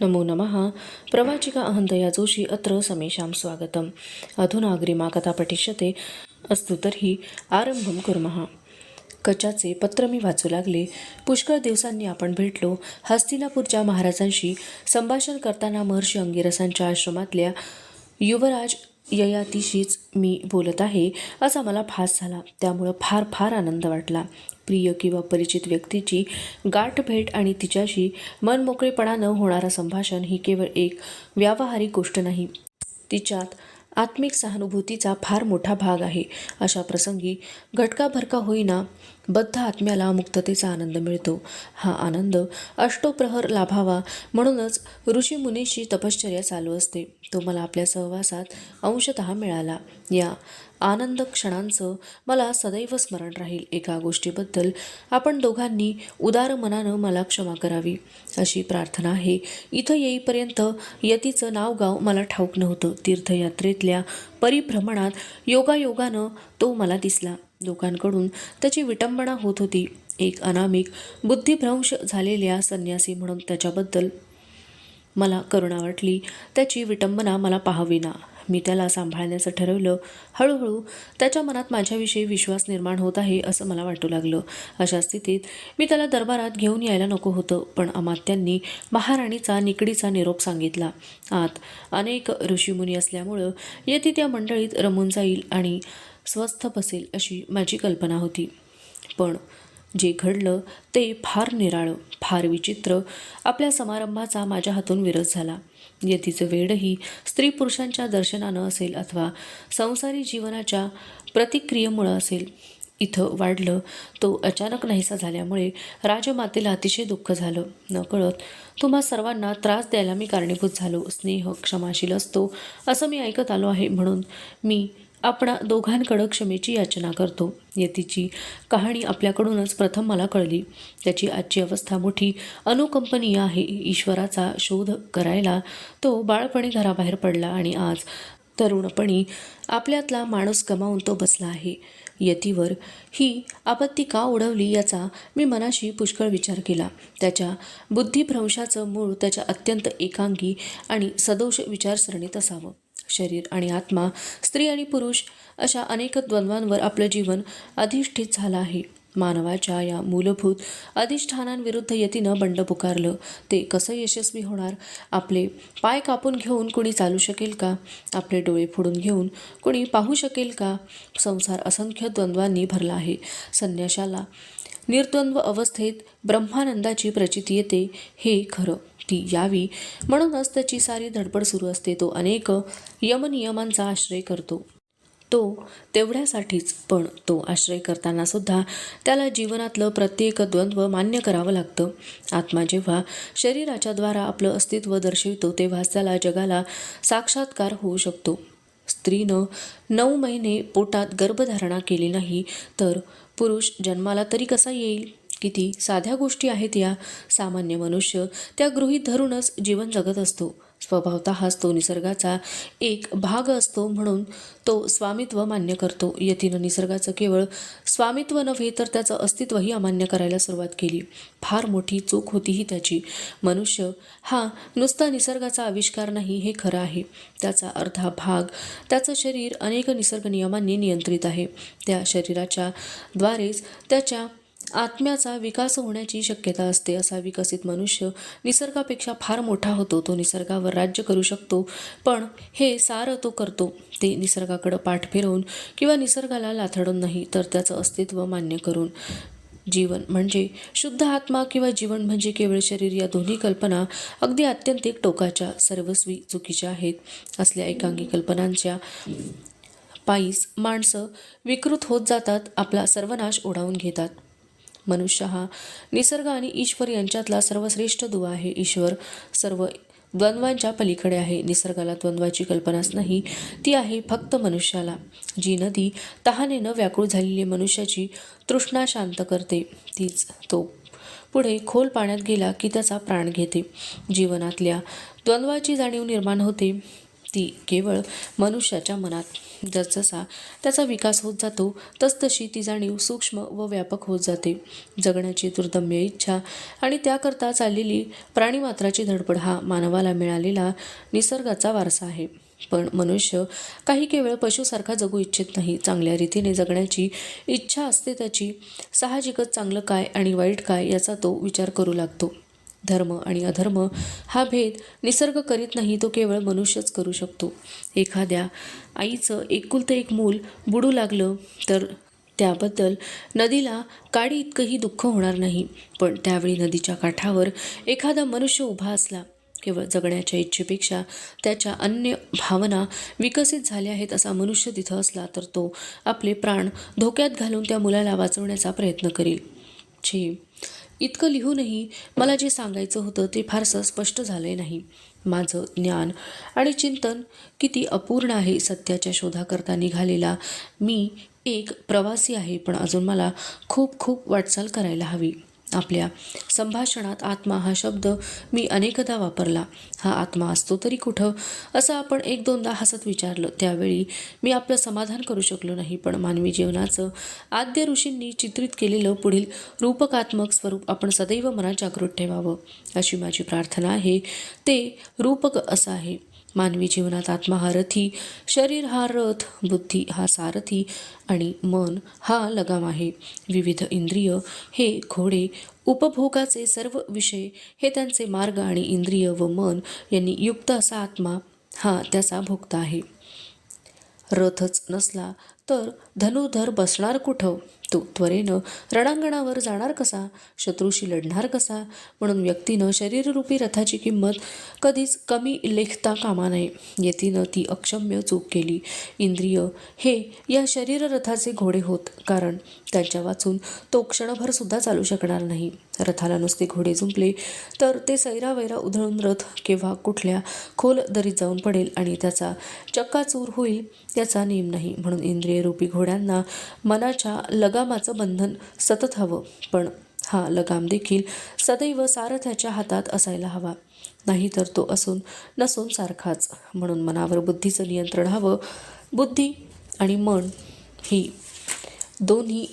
नमो नमः। प्रवाचिका अहंतया जोशी अत्र समेषां स्वागतम्। अधुना अग्रिमा कथा पठिष्यते। अस्तु तर्हि आरंभं कुर्मः। कचाचे पत्र मी वाचू लागले. पुष्कळ दिवसांनी आपण भेटलो. हस्तिनापूरच्या महाराजांशी संभाषण करताना महर्षी अंगिरसांच्या आश्रमातल्या युवराज ययातीशीच मी बोलत आहे असा मला भास झाला. त्यामुळं फार फार आनंद वाटला. प्रिय किंवा परिचित व्यक्तीची गाठभेट आणि तिच्याशी मनमोकळेपणानं होणारं संभाषण ही केवळ एक व्यावहारिक गोष्ट नाही, तिच्यात आत्मिक सहानुभूतीचा फार मोठा भाग आहे. अशा प्रसंगी घटकाभरका होईना बद्ध आत्म्याला मुक्ततेचा आनंद मिळतो. हा आनंद अष्टोप्रहर लाभावा म्हणूनच ऋषीमुनीची तपश्चर्या चालू असते. तो मला आपल्या सहवासात अंशतः मिळाला. या आनंद क्षणांचं मला सदैव स्मरण राहील. एका गोष्टीबद्दल आपण दोघांनी उदार मनानं मला क्षमा करावी अशी प्रार्थना आहे. इथं येईपर्यंत यतीचं नावगाव मला ठाऊक नव्हतं. तीर्थयात्रेतल्या परिभ्रमणात योगायोगानं तो मला दिसला. लोकांकडून त्याची विटंबना होत होती. एक अनामिक बुद्धिभ्रंश झालेल्या संन्यासी म्हणून त्याच्याबद्दल मला करुणा वाटली. त्याची विटंबना मला पाहावीना. मी त्याला सांभाळण्याचं ठरवलं. हळूहळू त्याच्या मनात माझ्याविषयी विश्वास निर्माण होत आहे असं मला वाटू लागलं. अशा स्थितीत मी त्याला दरबारात घेऊन यायला नको होतं, पण अमात्यांनी महाराणीचा निकडीचा निरोप सांगितला. आत अनेक ऋषीमुनी असल्यामुळं यती त्या मंडळीत रमून जाईल आणि स्वस्थ बसेल अशी माझी कल्पना होती. पण जे घडलं ते फार निराळं, फार विचित्र. आपल्या समारंभाचा माझ्या हातून विरोध झाला. यतीचं वेडही स्त्री पुरुषांच्या दर्शनानं असेल अथवा संसारी जीवनाच्या प्रतिक्रियेमुळं असेल, इथं वाढलं. तो अचानक नाहीसा झाल्यामुळे राजमातेला अतिशय दुःख झालं. नकळत तुम्हा सर्वांना त्रास द्यायला मी कारणीभूत झालो. स्नेह क्षमाशील असतो असं मी ऐकत आलो आहे, म्हणून मी आपणा दोघांकडं क्षमेची याचना करतो. यतीची कहाणी आपल्याकडूनच प्रथम मला कळली. त्याची आजची अवस्था मोठी अनुकंपनीय आहे. ईश्वराचा शोध करायला तो बाळपणी घराबाहेर पडला आणि आज तरुणपणी आपल्यातला माणूस गमावून तो बसला आहे. यतीवर ही आपत्ती का ओढवली याचा मी मनाशी पुष्कळ विचार केला. त्याच्या बुद्धिभ्रंशाचं मूळ त्याच्या अत्यंत एकांगी आणि सदोष विचारसरणीत असावं. शरीर आणि आत्मा, स्त्री आणि पुरुष अशा अनेक द्वंद्वांवर आपलं जीवन अधिष्ठित झालं आहे. मानवाच्या या मूलभूत अधिष्ठानांविरुद्ध यतीनं बंड पुकारलं. ते कसं यशस्वी होणार? आपले पाय कापून घेऊन कुणी चालू शकेल का? आपले डोळे फोडून घेऊन कुणी पाहू शकेल का? संसार असंख्य द्वंद्वांनी भरला आहे. संन्याशाला निर्द्वंद्व अवस्थेत ब्रह्मानंदाची प्रचिती येते हे खरं. ती यावी म्हणूनच त्याची सारी धडपड सुरू असते. तो अनेक यमनियमांचा आश्रय करतो. तो तेवढ्यासाठीच, पण तो आश्रय करताना सुद्धा त्याला जीवनातलं प्रत्येक द्वंद्व मान्य करावं लागतं. आत्मा जेव्हा शरीराच्या द्वारा आपलं अस्तित्व दर्शवितो तेव्हाच त्याला जगाला साक्षात्कार होऊ शकतो. स्त्रीनं 9 महिने पोटात गर्भधारणा केली नाही तर पुरुष जन्माला तरी कसा येईल? किती साध्या गोष्टी आहेत या. सामान्य मनुष्य त्या गृहीत धरूनच जीवन जगत असतो. स्वभावतःच तो निसर्गाचा एक भाग असतो म्हणून तो स्वामित्व मान्य करतो. यतीनं निसर्गाचं केवळ स्वामित्व नव्हे तर त्याचं अस्तित्वही अमान्य करायला सुरुवात केली. फार मोठी चूक होती ही त्याची. मनुष्य हा नुसता निसर्गाचा आविष्कार नाही हे खरं आहे. त्याचा अर्धा भाग, त्याचं शरीर अनेक निसर्ग नियमांनी नियंत्रित आहे. त्या शरीराच्या द्वारेच त्याच्या आत्म्याचा विकास होण्याची शक्यता असते. असा विकसित मनुष्य निसर्गापेक्षा फार मोठा होतो. तो निसर्गावर राज्य करू शकतो, पण हे सारं तो करतो ते निसर्गाकडं पाठ फिरवून किंवा निसर्गाला लाथडून नाही, तर त्याचं अस्तित्व मान्य करून. जीवन म्हणजे शुद्ध आत्मा किंवा जीवन म्हणजे केवळ शरीर या दोन्ही कल्पना अगदी आत्यंतिक टोकाच्या, सर्वस्वी चुकीच्या आहेत. असल्या एकांगी कल्पनांच्या पायीच माणसं विकृत होत जातात, आपला सर्वनाश ओढावून घेतात. मनुष्य हा निसर्ग आणि ईश्वर यांच्यातला सर्वश्रेष्ठ दुवा आहे. ईश्वर सर्व द्वंद्वांच्या पलीकडे आहे. निसर्गाला द्वंद्वाची कल्पनाच नाही, ती आहे फक्त मनुष्याला. जी नदी तहानेनं व्याकुळ झालेली मनुष्याची तृष्णा शांत करते, तीच तो पुढे खोल पाण्यात गेला की त्याचा प्राण घेते. जीवनातल्या द्वंद्वाची जाणीव निर्माण होते, ती केवळ मनुष्याच्या मनात. जसजसा त्याचा विकास होत जातो तसतशी ती जाणीव सूक्ष्म व व्यापक होत जाते. जगण्याची दुर्दम्य इच्छा आणि त्याकरता चाललेली प्राणीमात्राची धडपड हा मानवाला मिळालेला निसर्गाचा वारसा आहे. पण मनुष्य काही केवळ पशुसारखा जगू इच्छित नाही. चांगल्या रीतीने जगण्याची इच्छा असते त्याची. साहजिकच चांगलं काय आणि वाईट काय याचा तो विचार करू लागतो. धर्म आणि अधर्म हा भेद निसर्ग करीत नाही, तो केवळ मनुष्यच करू शकतो. एखाद्या आईचं एकुलतं एक मूल बुडू लागलं तर त्याबद्दल नदीला काडी इतकंही दुःख होणार नाही. पण त्यावेळी नदीच्या काठावर एखादा मनुष्य उभा असला, केवळ जगण्याच्या इच्छेपेक्षा त्याच्या अन्य भावना विकसित झाल्या आहेत असा मनुष्य तिथं असला तर तो आपले प्राण धोक्यात घालून त्या मुलाला वाचवण्याचा प्रयत्न करेल. छे, इतकं लिहूनही मला जे सांगायचं होतं ते फारसं स्पष्ट झालंय नाही. माझं ज्ञान आणि चिंतन किती अपूर्ण आहे. सत्याच्या शोधाकरता निघालेला मी एक प्रवासी आहे, पण अजून मला खूप खूप वाटचाल करायला हवी. आपल्या संभाषणात आत्मा हा शब्द मी अनेकदा वापरला. हा आत्मा असतो तरी कुठं, असं आपण एक दोनदा हसत विचारलं. त्यावेळी मी आपलं समाधान करू शकलो नाही. पण मानवी जीवनाचं आद्य ऋषींनी चित्रित केलेलं पुढील रूपकात्मक स्वरूप आपण सदैव मनात जागृत ठेवावं, अशी माझी प्रार्थना आहे. ते रूपक असं आहे. मानवी जीवनात आत्मा हा रथी, शरीर हा रथ, बुद्धी हा सारथी आणि मन हा लगाम आहे. विविध इंद्रिय हे घोडे, उपभोगाचे सर्व विषय हे त्यांचे मार्ग आणि इंद्रिय व मन यांनी युक्त असा आत्मा हा त्याचा भोक्ता आहे. रथच नसला तर धनुर्धर बसणार कुठं? तो त्वरेनं रणांगणावर जाणार कसा? शत्रूशी लढणार कसा? म्हणून व्यक्तीनं शरीररूपी रथाची किंमत कधीच कमी लेखता कामा नये. यतीनं ती अक्षम्य चूक केली. इंद्रिय हे या शरीररथाचे घोडे होत, कारण त्यांच्या वाचून तो क्षणभर सुद्धा चालू शकणार नाही. रथाला नुसते घोडे जुंपले तर ते सैरावैरा उधळून रथ केव्हा कुठल्या खोल दरीत जाऊन पडेल आणि त्याचा चक्काचूर होईल याचा नेम नाही. म्हणून इंद्रियरूपी घोड्यांना मनाच्या लगामाचं बंधन सतत हवं, पण हा लगाम देखील सदैव सारथ्याच्या हातात असायला हवा, नाहीतर तो असून नसून सारखाच. म्हणून मनावर बुद्धीचं नियंत्रण हवं. बुद्धी आणि मन ही दोन्ही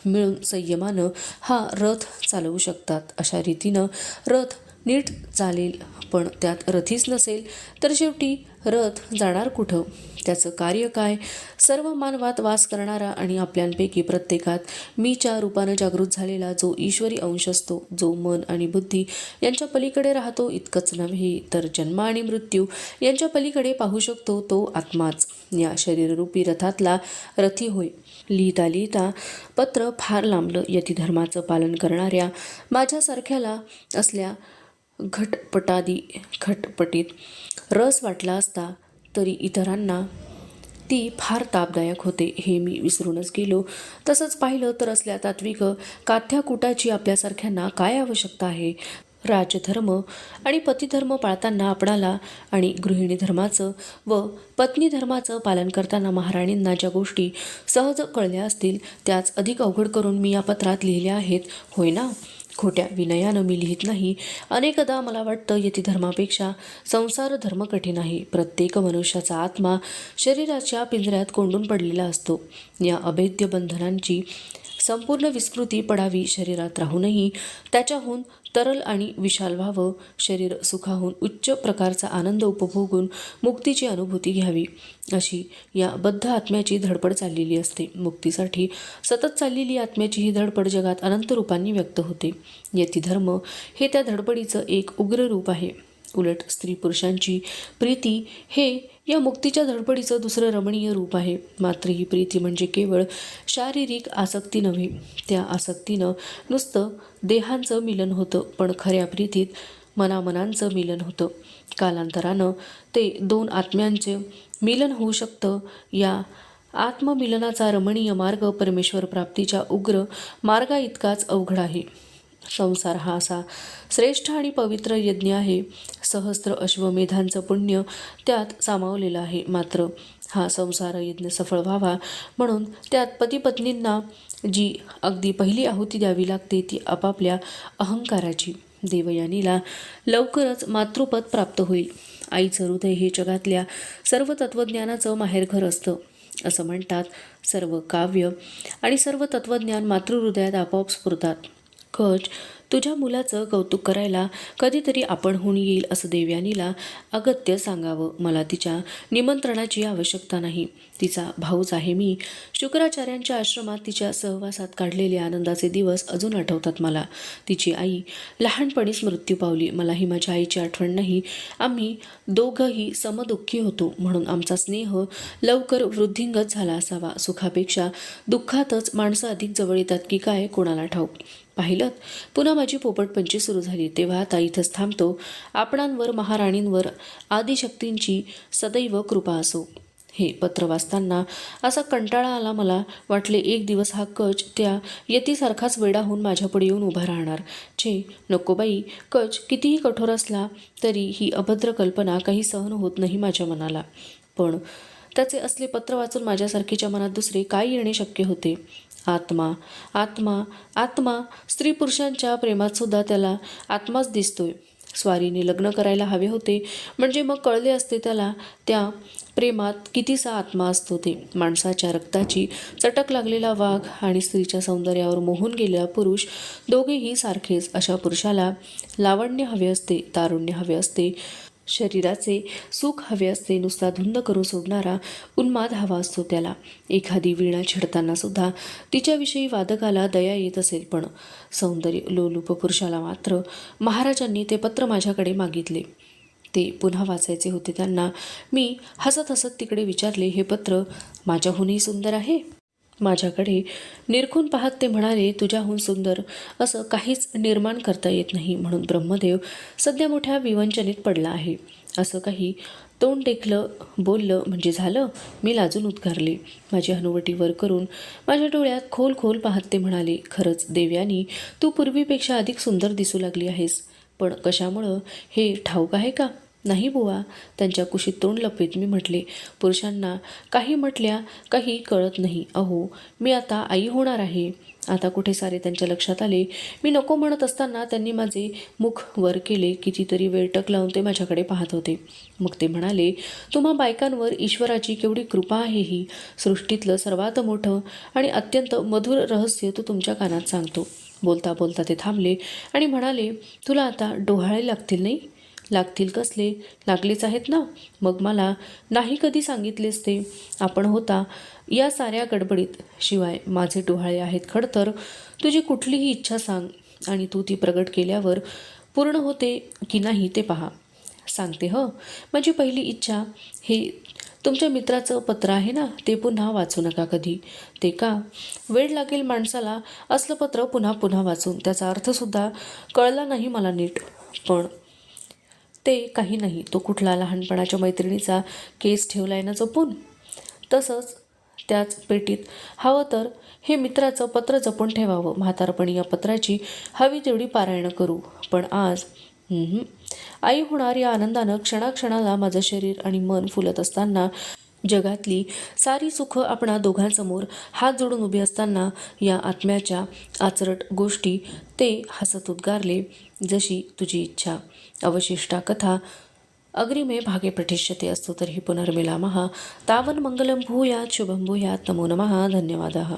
मिळून संयमानं हा रथ चालवू शकतात. अशा रीतीनं रथ नीट चालेल. पण त्यात रथीच नसेल तर शेवटी रथ जाणार कुठं? त्याचं कार्य काय? सर्व मानवात वास करणारा आणि आपल्यांपैकी प्रत्येकात मीच्या रूपानं जागृत झालेला जो ईश्वरी अंश असतो, जो मन आणि बुद्धी यांच्या पलीकडे राहतो, इतकंच नव्हे तर जन्म आणि मृत्यू यांच्या पलीकडे पाहू शकतो, तो आत्माच या शरीररूपी रथातला रथी होय. लिहिता लिहिता पत्र फार लांबलं. यतिधर्माचं पालन करणाऱ्या माझ्यासारख्याला असल्या खटपटीत रस वाटला असता तरी इतरांना ती फार तापदायक होते हे मी विसरूनच गेलो. तसंच पाहिलं तर असल्या तात्विक काथ्याकुटाची आपल्यासारख्यांना काय आवश्यकता आहे? राजधर्म आणि पतिधर्म पाळताना आपणाला आणि गृहिणी धर्माचं व पत्नी धर्माचं पालन करताना महाराणींना ज्या गोष्टी सहज कळल्या असतील त्याच अधिक अवघड करून मी या पत्रात लिहिल्या आहेत, होय ना? खोट्या विनयानं मी लिहित नाही. अनेकदा मला वाटतं यतिधर्मापेक्षा संसार धर्म कठीण आहे. प्रत्येक मनुष्याचा आत्मा शरीराच्या पिंजऱ्यात कोंडून पडलेला असतो. या अभेद्य बंधनांची संपूर्ण विस्मृती पडावी. शरीरात राहूनही त्याच्याहून तरल आणि विशाल व्हावं. शरीर सुखाहून उच्च प्रकारचा आनंद उपभोगून मुक्तीची अनुभूती घ्यावी, अशी या बद्ध आत्म्याची धडपड चाललेली असते. मुक्तीसाठी सतत चाललेली आत्म्याची ही धडपड जगात अनंत रूपांनी व्यक्त होते. यतिधर्म हे त्या धडपडीचं एक उग्र रूप आहे. उलट स्त्री पुरुषांची प्रीती हे या मुक्तीच्या धडपडीचं दुसरं रमणीय रूप आहे. मात्र ही प्रीती म्हणजे केवळ शारीरिक आसक्ती नव्हे. त्या आसक्तीनं नुसतं देहांचं मिलन होतं, पण खऱ्या प्रीतीत मनामनांचं मिलन होतं. कालांतरानं ते दोन आत्म्यांचे मिलन होऊ शकतं. या आत्ममिलनाचा रमणीय मार्ग परमेश्वर प्राप्तीच्या उग्र मार्गा इतकाच अवघड आहे. संसार हा असा श्रेष्ठ आणि पवित्र यज्ञ आहे. सहस्त्र अश्वमेधांचं पुण्य त्यात सामावलेलं आहे. मात्र हा संसार यज्ञ सफळ व्हावा म्हणून त्यात पतिपत्नींना जी अगदी पहिली आहुती द्यावी लागते ती आपापल्या अहंकाराची. देवयानीला लवकरच मातृपद प्राप्त होईल. आईचं हृदय हे जगातल्या सर्व तत्त्वज्ञानाचं माहेरघर असतं असं म्हणतात. सर्व काव्य आणि सर्व तत्त्वज्ञान मातृहृदयात आपोआप स्फुरतात. कच, तुझ्या मुलाचं कौतुक करायला कधीतरी आपणहून येईल असं देवयानीला अगत्य सांगावं. मला तिच्या निमंत्रणाची आवश्यकता नाही. तिचा भाऊच आहे मी. शुक्राचार्यांच्या आश्रमात तिच्या सहवासात काढलेले आनंदाचे दिवस अजून आठवतात मला. तिची आई लहानपणीच मृत्यू पावली. मलाही माझ्या आईची आठवण नाही. आम्ही दोघंही समदुःखी होतो म्हणून आमचा स्नेह लवकर वृद्धिंगत झाला असावा. सुखापेक्षा दुःखातच माणसं अधिक जवळ येतात की काय कोणाला ठाऊक. पाहिलं, पुन्हा माझी पोपटपंची सुरू झाली. तेव्हा आता इथंच थांबतो. आपणांवर, महाराणींवर आदिशक्तींची सदैव कृपा असो. हे पत्र वाचताना असा कंटाळा आला मला. वाटले एक दिवस हा कच त्या यतीसारखाच वेडा होऊन माझ्यापुढे येऊन उभा राहणार. छे नको बाई, कच कितीही कठोर असला तरी ही अभद्र कल्पना काही सहन होत नाही माझ्या मनाला. पण त्याचे असले पत्र वाचून माझ्यासारखीच्या मनात दुसरे काय येणे शक्य होते. आत्मा आत्मा आत्मा, स्त्री पुरुषांच्या प्रेमात सुद्धा त्याला आत्माच दिसतोय. स्वारीने लग्न करायला हवे होते म्हणजे मग कळले असते त्याला त्या प्रेमात कितीसा आत्मा असतो ते. माणसाच्या रक्ताची चटक लागलेला वाघ आणि स्त्रीच्या सौंदर्यावर मोहून गेलेला पुरुष दोघेही सारखेच. अशा पुरुषाला लावण्य हवे असते, तारुण्य हवे असते, शरीराचे सुख हवे असते. नुसता धुंद करून सोडणारा उन्माद हवा असतो त्याला. एखादी वीणा छेडताना सुद्धा तिच्याविषयी वादकाला दया येत असेल. पण सौंदर्य लोलुप पुरुषाला मात्र महाराजांनी ते पत्र माझ्याकडे मागितले. ते पुन्हा वाचायचे होते त्यांना. मी हसत हसत तिकडे विचारले, हे पत्र माझ्याहूनही सुंदर आहे? माझ्याकडे निरखून पाहत ते म्हणाले, तुझ्याहून सुंदर असं काहीच निर्माण करता येत नाही. म्हणून ब्रह्मदेव सध्या मोठ्या विवंचनेत पडला आहे. असं काही तोंड टेकलं बोललं म्हणजे झालं. मी लाजून उद्गारले. माझी हनुवटी वर करून माझ्या डोळ्यात खोल खोल पाहत ते म्हणाले, खरंच देवयानी, तू पूर्वीपेक्षा अधिक सुंदर दिसू लागली आहेस. पण कशामुळं हे ठाऊक आहे का? नाही बुवा, त्यांच्या कुशीत तोंड लपवीत मी म्हटले. पुरुषांना काही म्हटल्या काही कळत नाही. अहो, मी आता आई होणार आहे. आता कुठे सारे त्यांच्या लक्षात आले. मी नको म्हणत असताना त्यांनी माझे मुख वर केले. कितीतरी वेळ टक लावून ते माझ्याकडे पाहत होते. मग ते म्हणाले, तुम्हा बायकांवर ईश्वराची केवढी कृपा आहे. ही सृष्टीतलं सर्वात मोठं आणि अत्यंत मधुर रहस्य तो तुमच्या कानात सांगतो. बोलता बोलता ते थांबले आणि म्हणाले, तुला आता डोहाळे लागतील नाही? लागतील कसले? लागलेच आहेत ना. मग मला नाही कधी सांगितलेस ते? आपण होता या साऱ्या गडबडीत. शिवाय माझे डोहाळे आहेत खडतर. तुझी कुठलीही इच्छा सांग आणि तू ती प्रगट केल्यावर पूर्ण होते की नाही ते पहा. सांगते माझी पहिली इच्छा, हे तुमच्या मित्राचं पत्र आहे ना, ते पुन्हा वाचू नका कधी. ते का? वेळ लागेल माणसाला असलं पत्र पुन्हा पुन्हा वाचून. त्याचा अर्थसुद्धा कळला नाही मला नीट. पण ते काही नाही. तो कुठला लहानपणाच्या मैत्रिणीचा केस ठेवलाय ना जपून, तसंच त्याच पेटीत हवं तर हे मित्राचं पत्र जपून ठेवावं. म्हातारपणी या पत्राची हवी तेवढी पारायणं करू. पण आज आई होणार या आनंदानं क्षणाक्षणाला माझं शरीर आणि मन फुलत असताना, जगातली सारी सुख आपणा दोघांसमोर हात जोडून उभी असताना या आत्म्याच्या आचरट गोष्टी ते हसत उद्गारले, जशी तुझी इच्छा. अवशिष्टा कथा अग्रिमे भागे पठिष्यते. असतो तर्हि पुनर्मिलामः. तावन् मङ्गलं भूयात् शुभं भूयात्. नमो नमः. धन्यवादः.